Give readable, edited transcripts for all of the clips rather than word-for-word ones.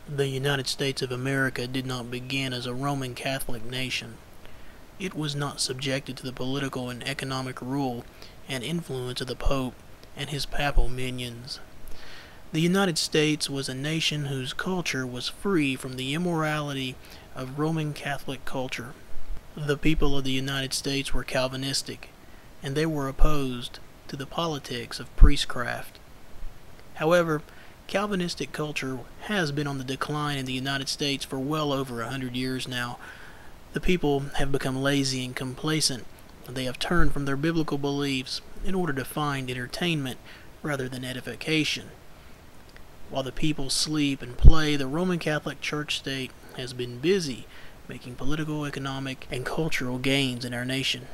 The United States of America did not begin as a Roman Catholic nation. It was not subjected to the political and economic rule and influence of the Pope and his papal minions. The United States was a nation whose culture was free from the immorality of Roman Catholic culture. The people of the United States were Calvinistic, and they were opposed to the politics of priestcraft. However, Calvinistic culture has been on the decline in the United States for well over 100 years now. The people have become lazy and complacent, and they have turned from their biblical beliefs in order to find entertainment rather than edification. While the people sleep and play, the Roman Catholic Church state has been busy making political, economic, and cultural gains in our nation.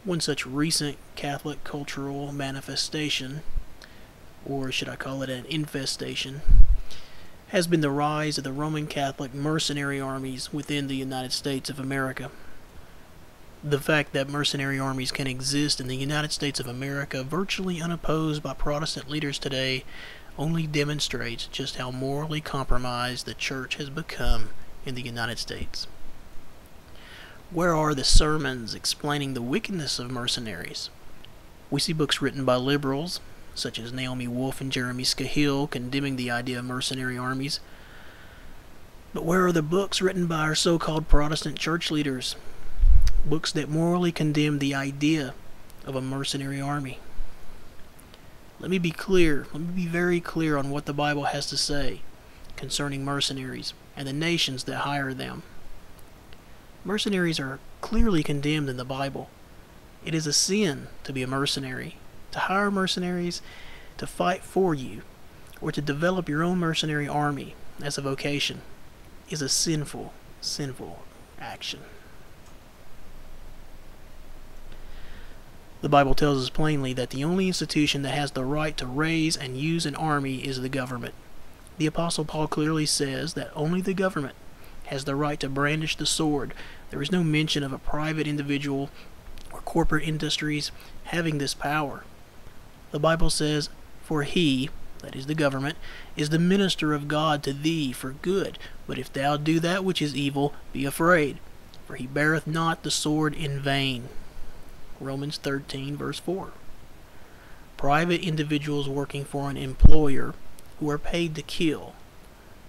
One such recent Catholic cultural manifestation, or should I call it an infestation, has been the rise of the Roman Catholic mercenary armies within the United States of America. The fact that mercenary armies can exist in the United States of America virtually unopposed by Protestant leaders today only demonstrates just how morally compromised the church has become in the United States. Where are the sermons explaining the wickedness of mercenaries? We see books written by liberals, such as Naomi Wolf and Jeremy Scahill, condemning the idea of mercenary armies. But where are the books written by our so-called Protestant church leaders? Books that morally condemn the idea of a mercenary army. Let me be very clear on what the Bible has to say concerning mercenaries and the nations that hire them. Mercenaries are clearly condemned in the Bible. It is a sin to be a mercenary. To hire mercenaries to fight for you, or to develop your own mercenary army as a vocation, is a sinful action. The Bible tells us plainly that the only institution that has the right to raise and use an army is the government. The Apostle Paul clearly says that only the government has the right to brandish the sword. There is no mention of a private individual or corporate industries having this power. The Bible says, "For he," that is the government, "is the minister of God to thee for good. But if thou do that which is evil, be afraid, for he beareth not the sword in vain." Romans 13, verse 4. Private individuals working for an employer who are paid to kill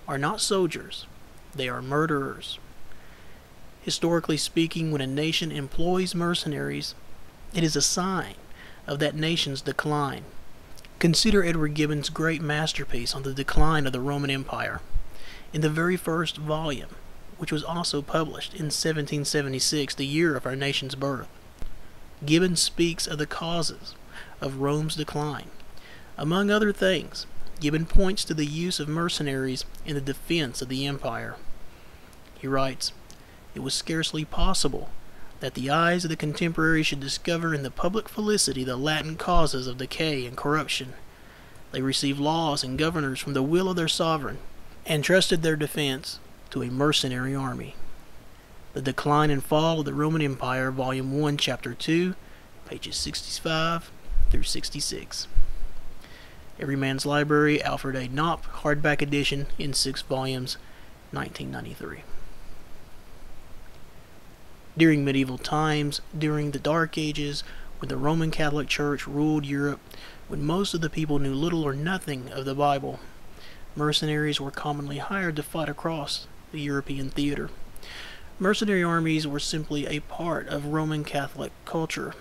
are not soldiers, they are murderers. Historically speaking, when a nation employs mercenaries, it is a sign of that nation's decline. Consider Edward Gibbon's great masterpiece on the decline of the Roman Empire. In the very first volume, which was also published in 1776, the year of our nation's birth, Gibbon speaks of the causes of Rome's decline. Among other things, Gibbon points to the use of mercenaries in the defense of the empire. He writes, "It was scarcely possible that the eyes of the contemporaries should discover in the public felicity the latent causes of decay and corruption. They received laws and governors from the will of their sovereign, and trusted their defense to a mercenary army." The Decline and Fall of the Roman Empire, Volume 1, Chapter 2, pages 65 through 66. Every Man's Library, Alfred A. Knopf, hardback edition in 6 volumes, 1993. During medieval times, during the Dark Ages, when the Roman Catholic Church ruled Europe, when most of the people knew little or nothing of the Bible, mercenaries were commonly hired to fight across the European theater. Mercenary armies were simply a part of Roman Catholic culture.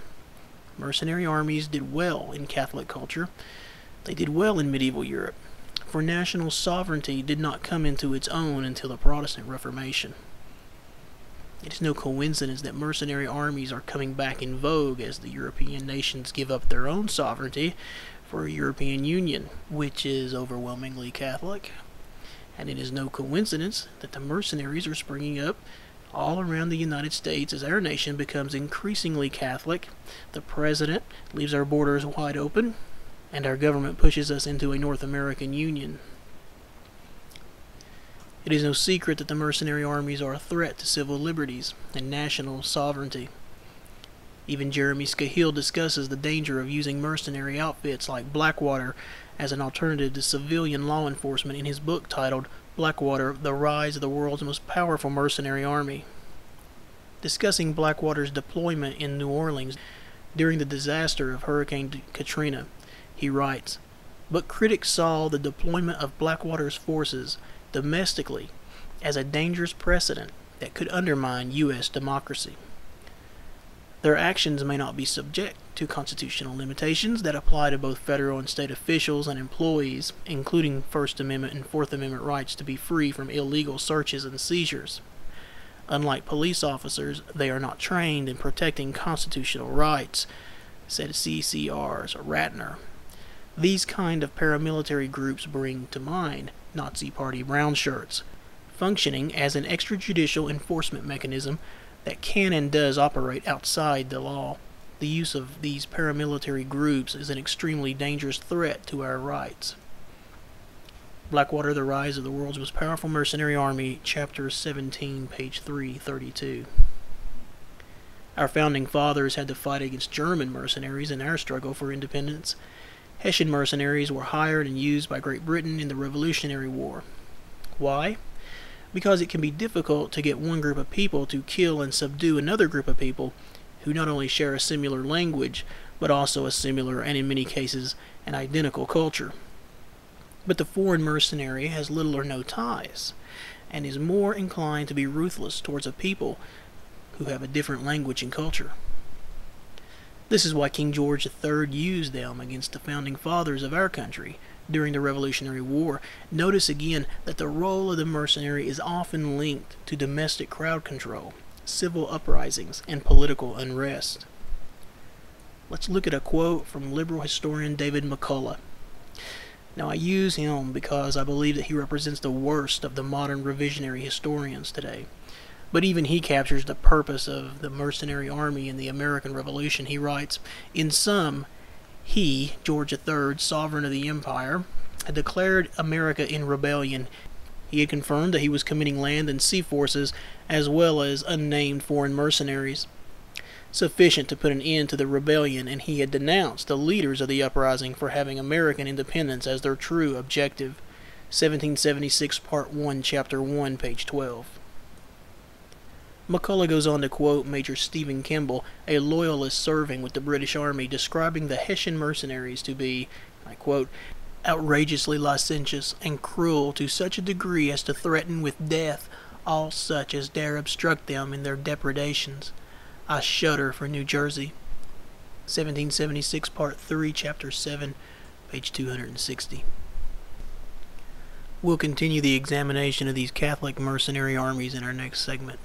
Mercenary armies did well in Catholic culture. They did well in medieval Europe, for national sovereignty did not come into its own until the Protestant Reformation. It is no coincidence that mercenary armies are coming back in vogue as the European nations give up their own sovereignty for a European Union, which is overwhelmingly Catholic. And it is no coincidence that the mercenaries are springing up all around the United States as our nation becomes increasingly Catholic. The President leaves our borders wide open, and our government pushes us into a North American Union. It is no secret that the mercenary armies are a threat to civil liberties and national sovereignty. Even Jeremy Scahill discusses the danger of using mercenary outfits like Blackwater as an alternative to civilian law enforcement in his book titled Blackwater, The Rise of the World's Most Powerful Mercenary Army. Discussing Blackwater's deployment in New Orleans during the disaster of Hurricane Katrina, he writes, "But critics saw the deployment of Blackwater's forces domestically as a dangerous precedent that could undermine U.S. democracy. Their actions may not be subject to constitutional limitations that apply to both federal and state officials and employees, including First Amendment and Fourth Amendment rights to be free from illegal searches and seizures. Unlike police officers, they are not trained in protecting constitutional rights," said CCR's Ratner. These kind of paramilitary groups bring to mind Nazi Party brown shirts, functioning as an extrajudicial enforcement mechanism that can and does operate outside the law. The use of these paramilitary groups is an extremely dangerous threat to our rights. Blackwater, The Rise of the World's Most Powerful Mercenary Army, Chapter 17, page 332. Our founding fathers had to fight against German mercenaries in our struggle for independence. Hessian mercenaries were hired and used by Great Britain in the Revolutionary War. Why? Because it can be difficult to get one group of people to kill and subdue another group of people who not only share a similar language, but also a similar, and in many cases, an identical culture. But the foreign mercenary has little or no ties, and is more inclined to be ruthless towards a people who have a different language and culture. This is why King George III used them against the founding fathers of our country during the Revolutionary War. Notice again that the role of the mercenary is often linked to domestic crowd control, civil uprisings, and political unrest. Let's look at a quote from liberal historian David McCullough. Now, I use him because I believe that he represents the worst of the modern revisionary historians today. But even he captures the purpose of the mercenary army in the American Revolution. He writes, "In sum, he, George III, sovereign of the empire, had declared America in rebellion. He had confirmed that he was committing land and sea forces, as well as unnamed foreign mercenaries, sufficient to put an end to the rebellion, and he had denounced the leaders of the uprising for having American independence as their true objective." 1776, Part 1, Chapter 1, page 12. McCullough goes on to quote Major Stephen Kimball, a loyalist serving with the British Army, describing the Hessian mercenaries to be, I quote, "outrageously licentious and cruel to such a degree as to threaten with death all such as dare obstruct them in their depredations. I shudder for New Jersey." 1776, Part 3, Chapter 7, page 260. We'll continue the examination of these Catholic mercenary armies in our next segment.